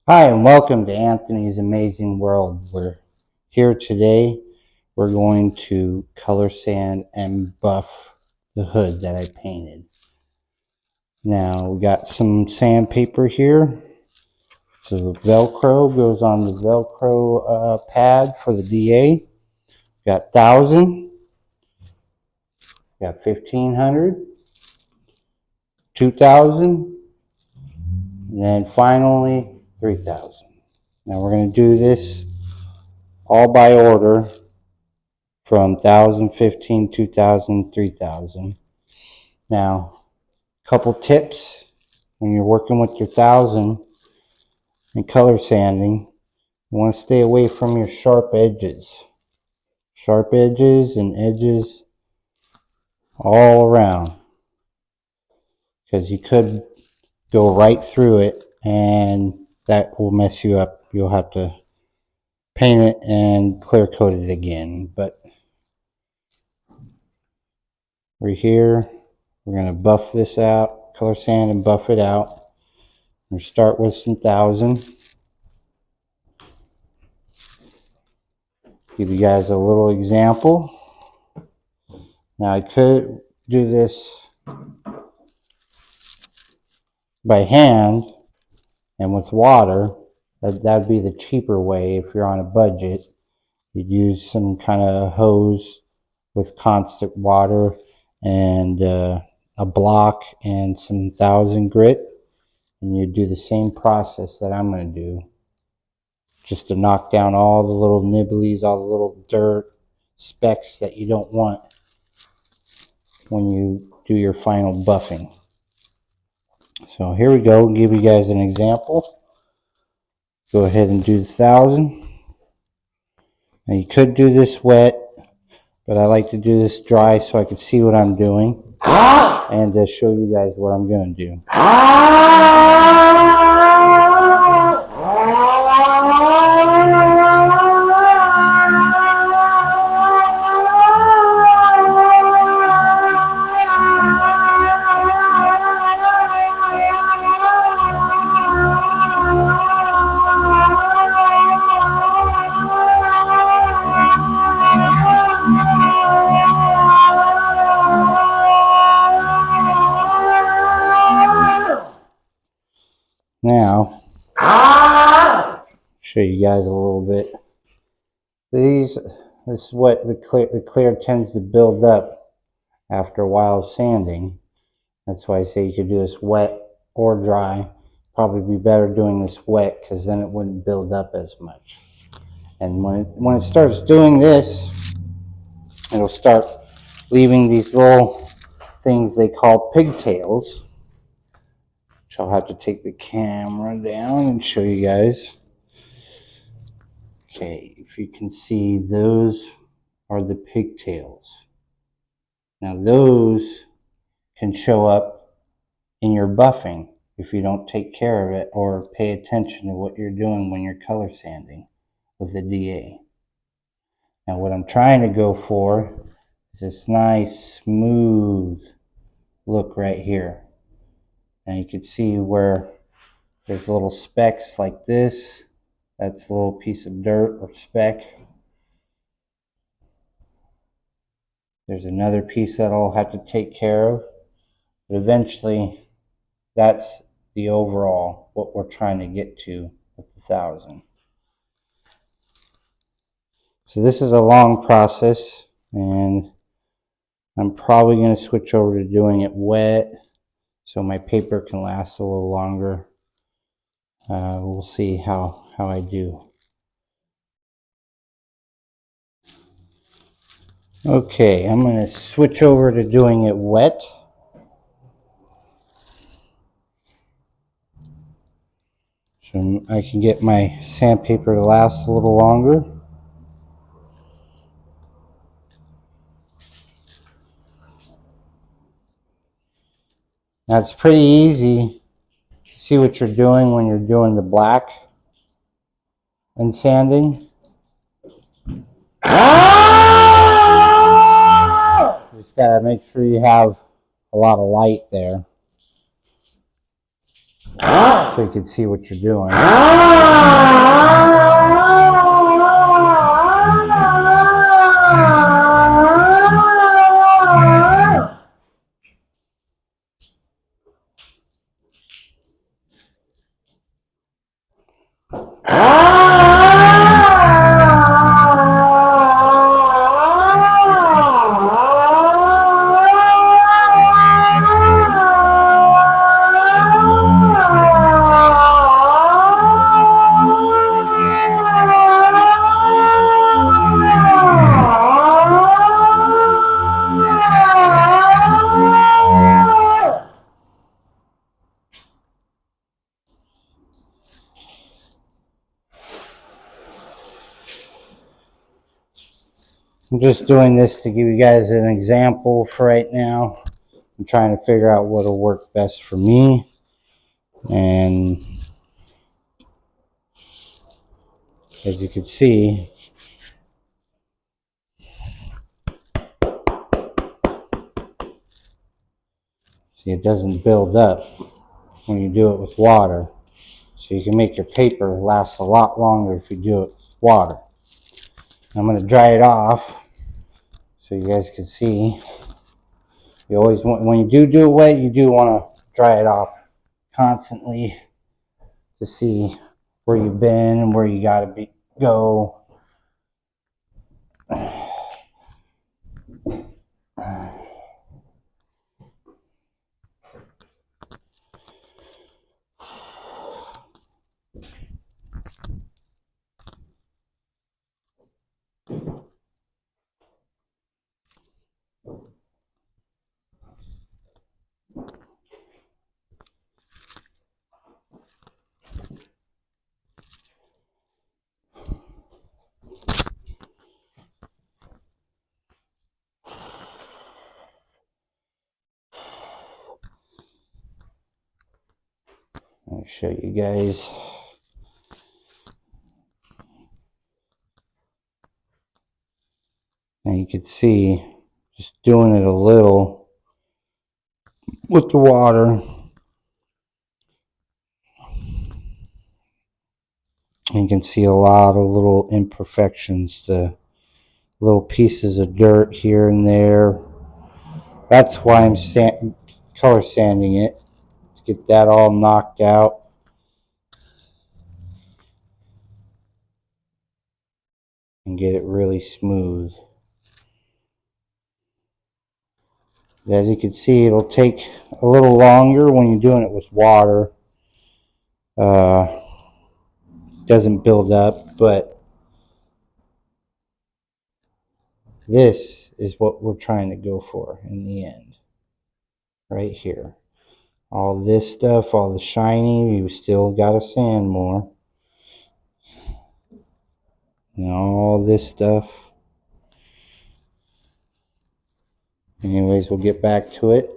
Hi, and welcome to Anthony's Amazing World. We're here today. We're going to color sand and buff the hood that I painted. Now, we got some sandpaper here. So Velcro goes on the Velcro pad for the DA. Got 1,000, got 1,500, 2,000, and then finally 3,000. Now we're going to do this all by order from 1,000, 15, 2,000, 3,000. Now, a couple tips when you're working with your 1,000 and color sanding, you want to stay away from your sharp edges. Sharp edges and edges all around, because you could go right through it and that will mess you up. You'll have to paint it and clear coat it again. But right here, we're going to buff this out, color sand and buff it out. We'll start with some 1,000. Give you guys a little example. Now I could do this by hand and with water. That would be the cheaper way if you're on a budget. You'd use some kind of hose with constant water and a block and some 1,000 grit, and you do the same process that I'm going to do, just to knock down all the little nibblies, all the little dirt specks that you don't want when you do your final buffing. So here we go. I'll give you guys an example. Go ahead and do the 1,000. Now you could do this wet, but I like to do this dry so I can see what I'm doing and show you guys what I'm going to do. Now, show you guys a little bit. This is what the clear tends to build up after a while of sanding. That's why I say you could do this wet or dry. Probably be better doing this wet because then it wouldn't build up as much. And when it starts doing this, it'll start leaving these little things they call pigtails. Which I'll have to take the camera down and show you guys. Okay, if you can see, those are the pigtails. Now those can show up in your buffing if you don't take care of it or pay attention to what you're doing when you're color sanding with the DA. Now what I'm trying to go for is this nice smooth look right here. And you can see where there's little specks like this. That's a little piece of dirt or speck. There's another piece that I'll have to take care of. But eventually, that's the overall, what we're trying to get to with the 1,000. So this is a long process, and I'm probably going to switch over to doing it wet so my paper can last a little longer. We'll see how I do. Okay, I'm going to switch over to doing it wet. So I can get my sandpaper to last a little longer. Now it's pretty easy to see what you're doing when you're doing the black and sanding. Just gotta make sure you have a lot of light there. so you can see what you're doing. I'm just doing this to give you guys an example for right now. I'm trying to figure out what will work best for me. And as you can see, it doesn't build up when you do it with water. So you can make your paper last a lot longer if you do it with water. I'm going to dry it off so you guys can see. You always want, when you do it wet, you do want to dry it off constantly to see where you've been and where you got to go. I'll show you guys. And you can see just doing it a little with the water. You can see a lot of little imperfections, the little pieces of dirt here and there. That's why I'm color sanding it, to get that all knocked out. And get it really smooth. As you can see, it'll take a little longer when you're doing it with water. Doesn't build up, but this is what we're trying to go for in the end. Right here. All this stuff, all the shiny, you still gotta sand more. And all this stuff. Anyways, we'll get back to it.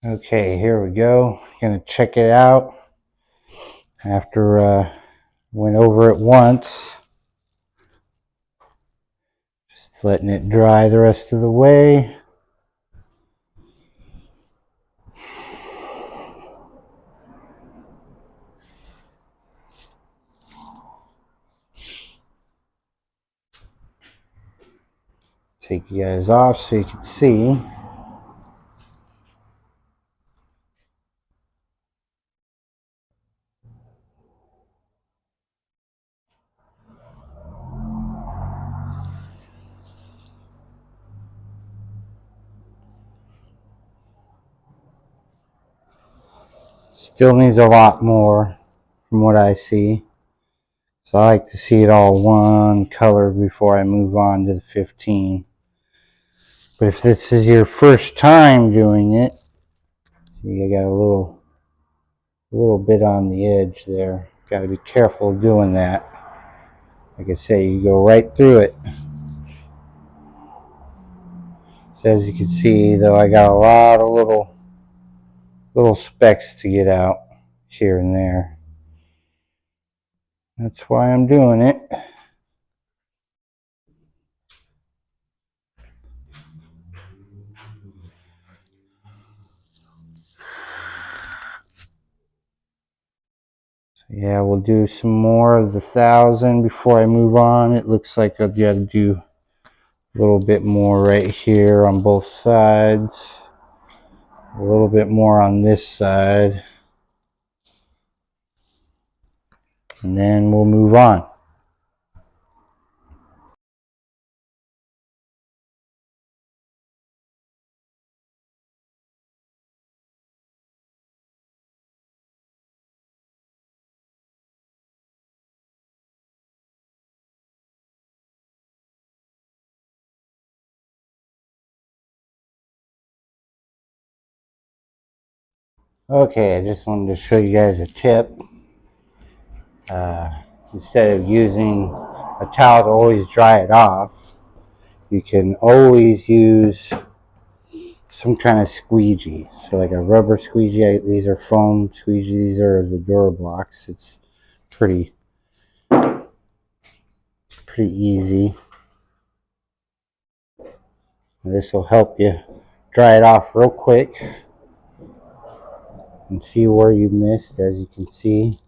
Okay, here we go. Gonna check it out after went over it once. Just letting it dry the rest of the way. Take you guys off so you can see. Still needs a lot more from what I see. So I like to see it all one color before I move on to the 15. But if this is your first time doing it, see I got a little bit on the edge there. Got to be careful doing that. Like I say, you go right through it. So as you can see, though, I got a lot of little specks to get out here and there. That's why I'm doing it. Yeah, we'll do some more of the 1,000 before I move on. It looks like I've got to do a little bit more right here on both sides. A little bit more on this side. And then we'll move on. Okay, I just wanted to show you guys a tip. Instead of using a towel to always dry it off, you can always use some kind of squeegee. So like a rubber squeegee. These are foam squeegee. These are the door blocks. It's pretty easy. This will help you dry it off real quick and see where you missed. As you can see,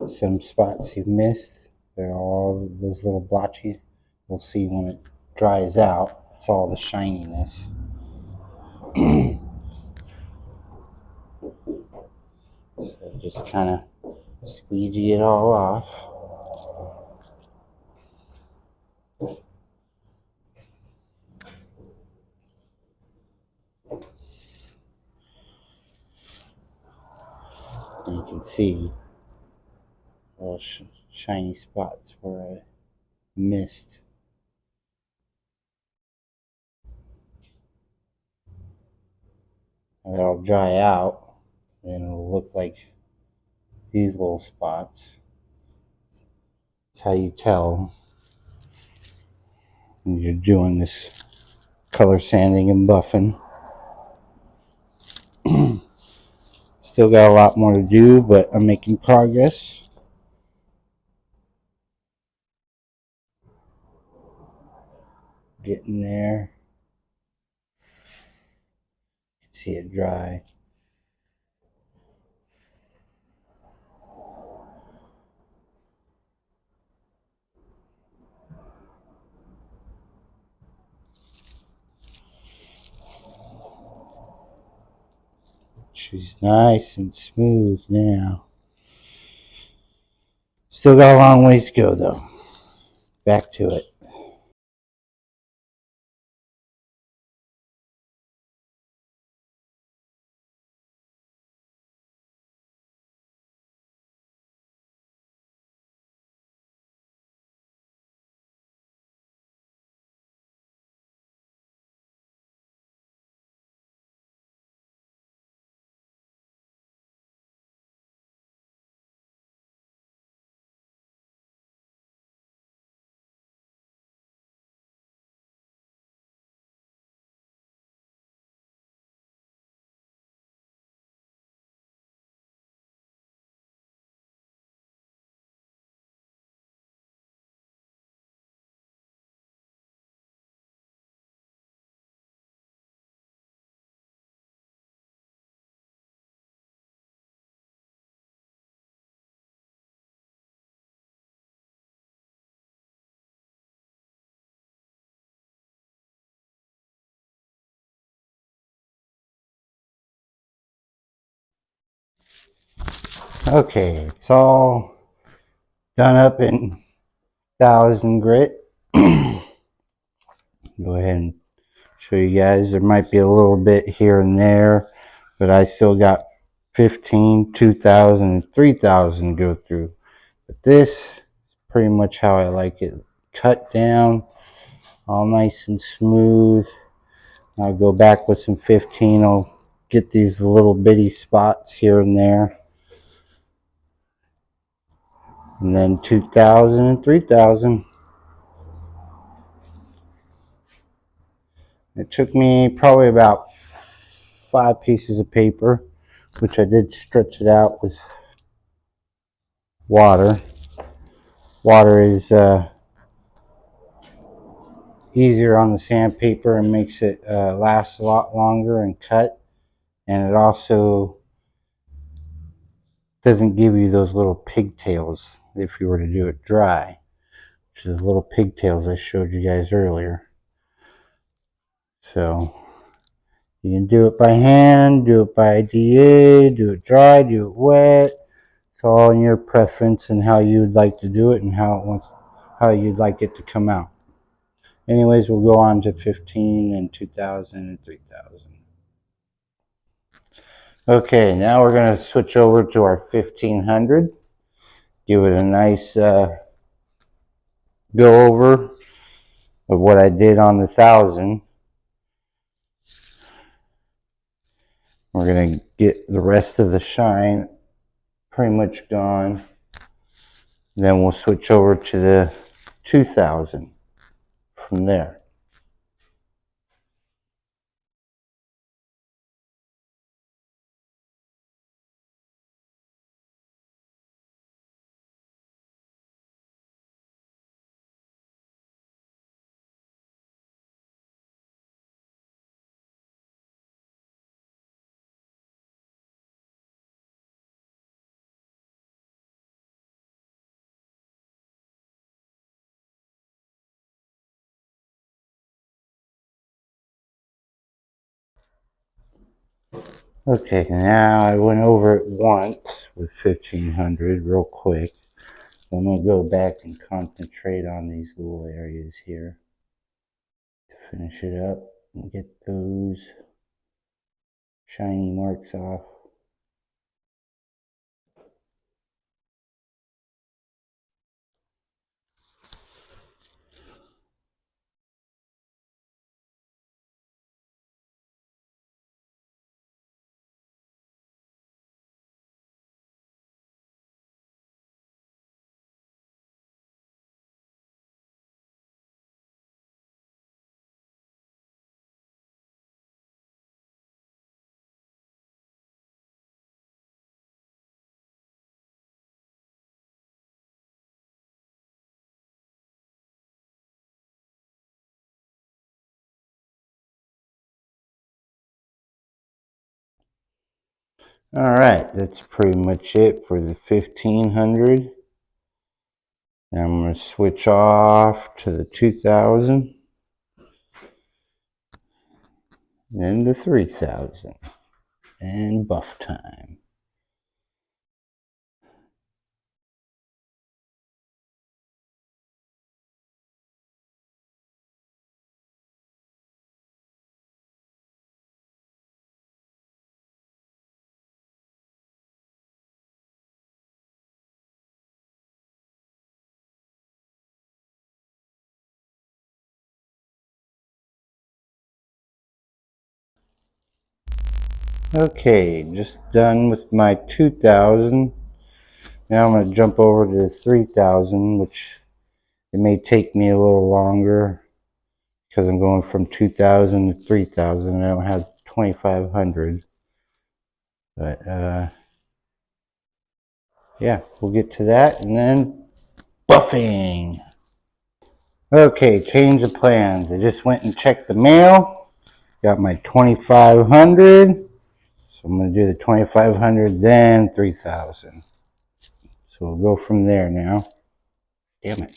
some spots you missed. They're all those little blotchy. You'll see when it dries out. It's all the shininess. So just kind of squeegee it all off. And you can see little shiny spots where I missed. And that'll dry out, and it'll look like these little spots. That's how you tell when you're doing this color sanding and buffing. Still got a lot more to do, but I'm making progress. Getting there. You can see it dry. She's nice and smooth now. Still got a long ways to go though. Back to it. Okay, it's all done up in 1,000 grit. Go ahead and show you guys. There might be a little bit here and there, but I still got 15, 2,000, and 3,000 to go through. But this is pretty much how I like it. Cut down, all nice and smooth. I'll go back with some 15. I'll get these little bitty spots here and there. and then 2,000 and 3,000. It took me probably about 5 pieces of paper, which I did stretch it out with water. Water is easier on the sandpaper and makes it last a lot longer and cut. And it also doesn't give you those little pigtails if you were to do it dry, which is the little pigtails I showed you guys earlier. So you can do it by hand, do it by DA, do it dry, do it wet. It's all in your preference and how you'd like to do it and how you'd like it to come out. Anyways, we'll go on to 15 and 2,000 and 3,000. Okay, now we're going to switch over to our 1,500. Give it a nice go over of what I did on the 1,000. We're going to get the rest of the shine pretty much gone. Then we'll switch over to the 2,000 from there. Okay, now I went over it once with 1,500 real quick. I'm going to go back and concentrate on these little areas here to finish it up and get those shiny marks off. Alright, that's pretty much it for the 1,500. Now I'm going to switch off to the 2,000 and the 3,000 and buff time. Okay, just done with my 2,000. Now I'm going to jump over to the 3,000, which it may take me a little longer because I'm going from 2,000 to 3,000 and I don't have 2,500. But yeah, we'll get to that and then buffing. Okay, change of plans. I just went and checked the mail. Got my 2,500. So I'm going to do the 2,500, then 3,000. So we'll go from there now. Damn it.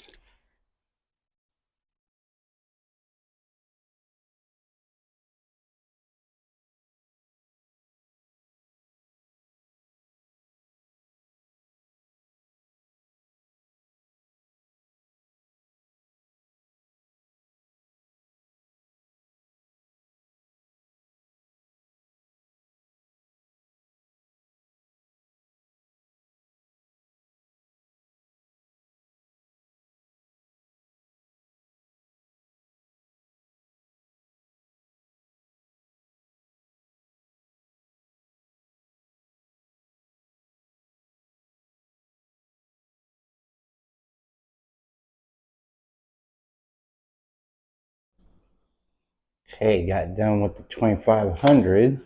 Okay, got done with the 2500.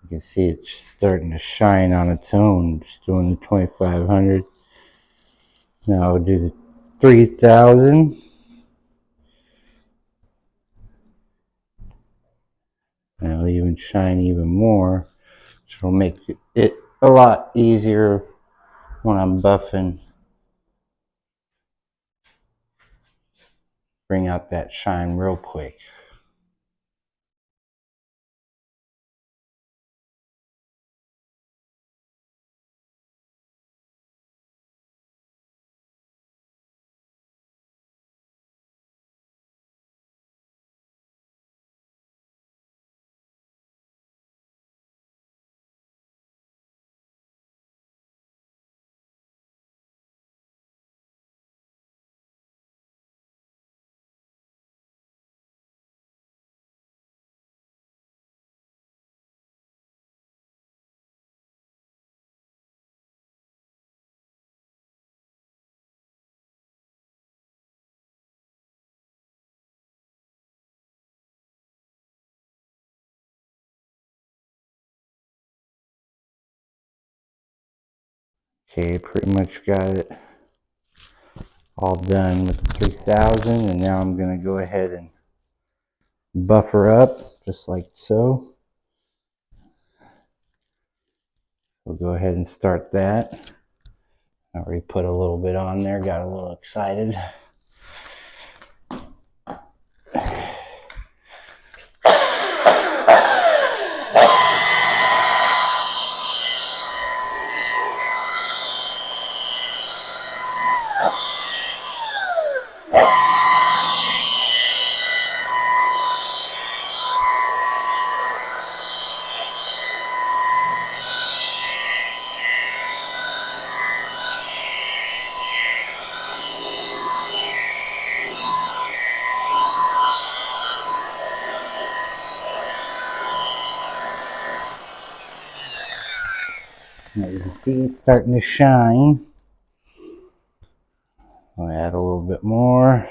You can see it's starting to shine on its own. Just doing the 2500. Now I'll do the 3000. And it'll even shine even more. So it'll make it a lot easier when I'm buffing. Bring out that shine real quick. Okay, pretty much got it all done with the 3000, and now I'm going to go ahead and buffer up just like so. We'll go ahead and start that. I already put a little bit on there, got a little excited. Now you can see it's starting to shine. I'll add a little bit more.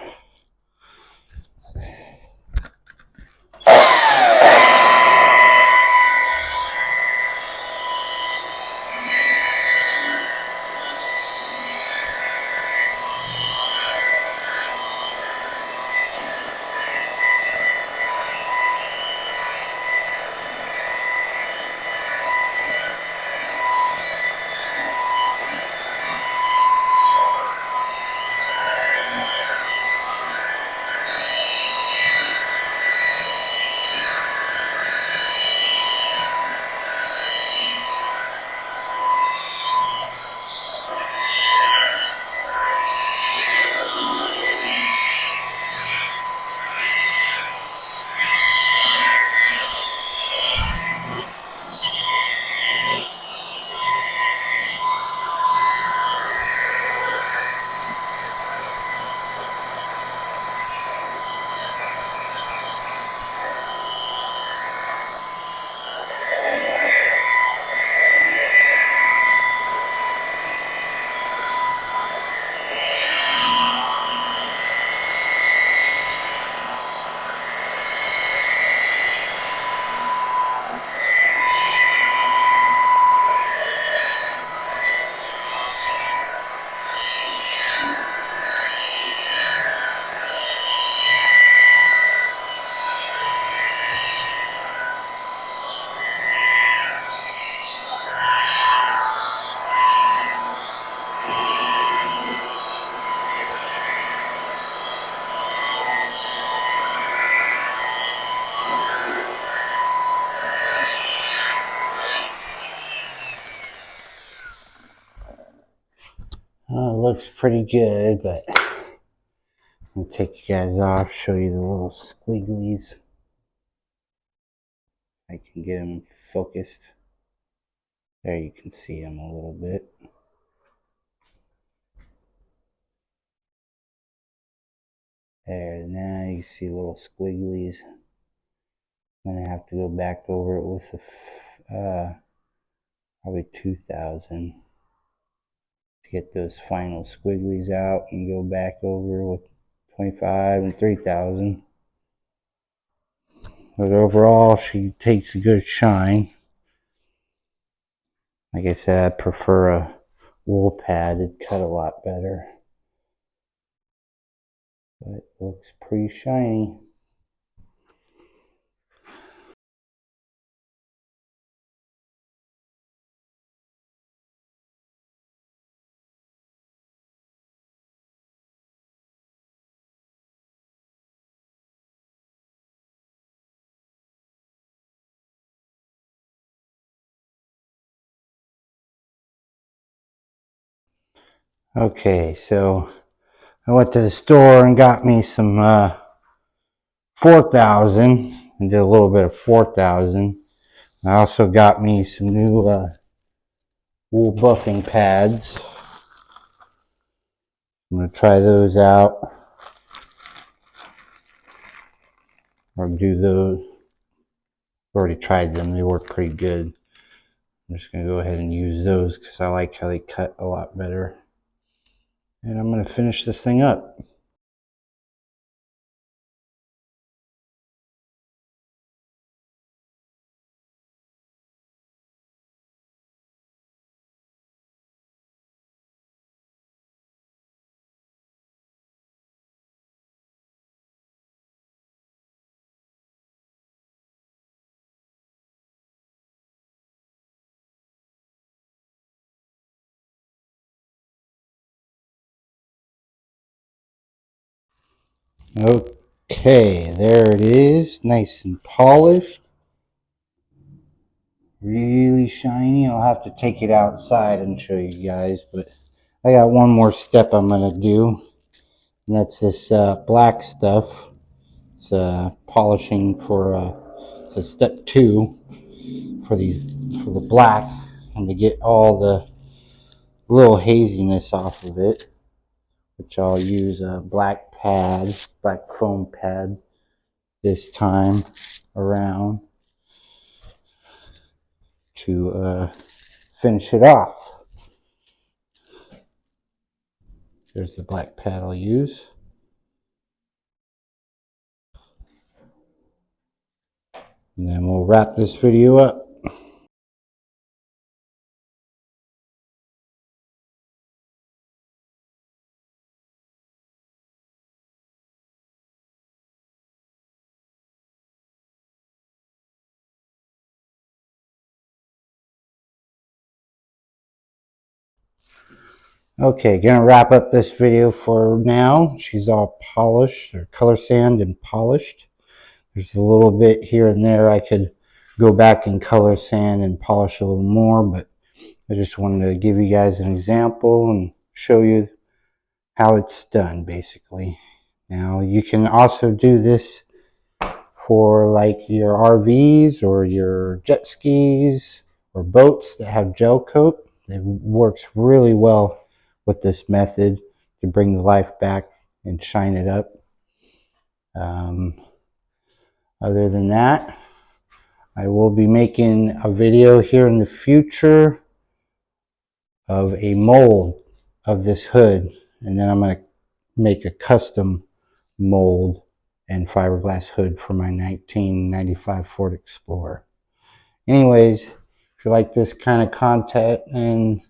Looks pretty good, but I'll take you guys off, show you the little squigglies. I can get them focused. There you can see them a little bit. There, now you see little squigglies. I'm gonna have to go back over it with the probably 2000 to get those final squigglies out, and go back over with 25 and 3000. But overall, she takes a good shine. Like I said, I prefer a wool pad. It'd cut a lot better. But it looks pretty shiny. Okay, so I went to the store and got me some 4000 and did a little bit of 4000. I also got me some new wool buffing pads. I'm going to try those out, or do those. Already tried them, they work pretty good. I'm just going to go ahead and use those because I like how they cut a lot better. And I'm going to finish this thing up. Okay, there it is, nice and polished. Really shiny. I'll have to take it outside and show you guys, but I got one more step I'm going to do, and that's this black stuff. It's polishing for, it's a step 2 for the black, and to get all the little haziness off of it, which I'll use a black pad, black foam pad this time around to finish it off. There's the black pad I'll use. And then we'll wrap this video up. Okay, gonna wrap up this video for now. She's all polished, or color sand and polished. There's a little bit here and there I could go back and color sand and polish a little more, but I just wanted to give you guys an example and show you how it's done, basically. Now, you can also do this for like your RVs or your jet skis or boats that have gel coat. It works really well with this method to bring the life back and shine it up. Other than that, I will be making a video here in the future of a mold of this hood, and then I'm going to make a custom mold and fiberglass hood for my 1995 Ford Explorer. Anyways, if you like this kind of content and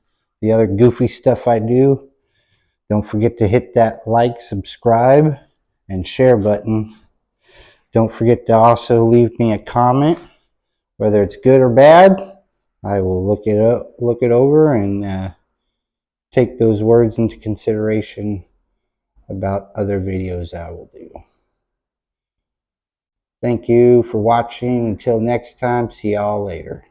the other goofy stuff I do, don't forget to hit that like, subscribe, and share button. Don't forget to also leave me a comment, whether it's good or bad. I will look it over, and take those words into consideration about other videos I will do. Thank you for watching. Until next time, see y'all later.